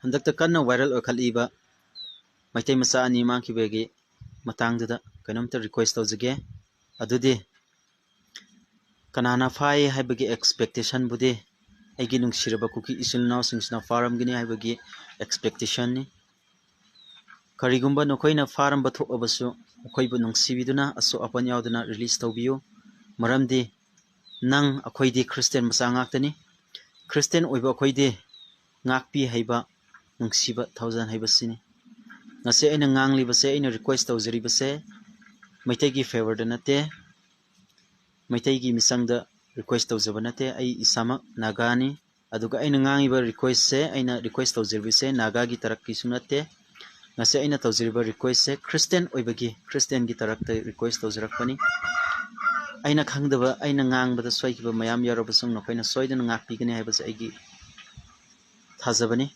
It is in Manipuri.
हंदक्ता कन्ना वायरल ओखलीबा मैतै मचा अनि मांखिबेगी matangda kanomta request tawjage adudi kanana fai haibagi expectation budi aigi nungsiraba kuki isil naw singsna faram gini haibagi expectation ni karigumba nokoina faram batho abasu okoibu nungsibiduna aso apan yauduna release tawbiyu maramdi nang akoidi christian masa ngaktani christian oiba akoidi ngakpi haiba nungsiba 1000 haibasini ngase aina ngangli base aina request tawjari base maitai gi favor da nate maitai gi misangda request tawjaba nate ai isama nagani aduga aina ngangi ba request se aina request tawjari se naga gi tarak ki sunate ngase aina tawjari ba request se christian oibagi christian gi tarak ta request tawjarakpani aina khangdaba aina ngang bada soikiba mayam yarobasung nokoina soidana ngakpi gani haibase aigi thajabani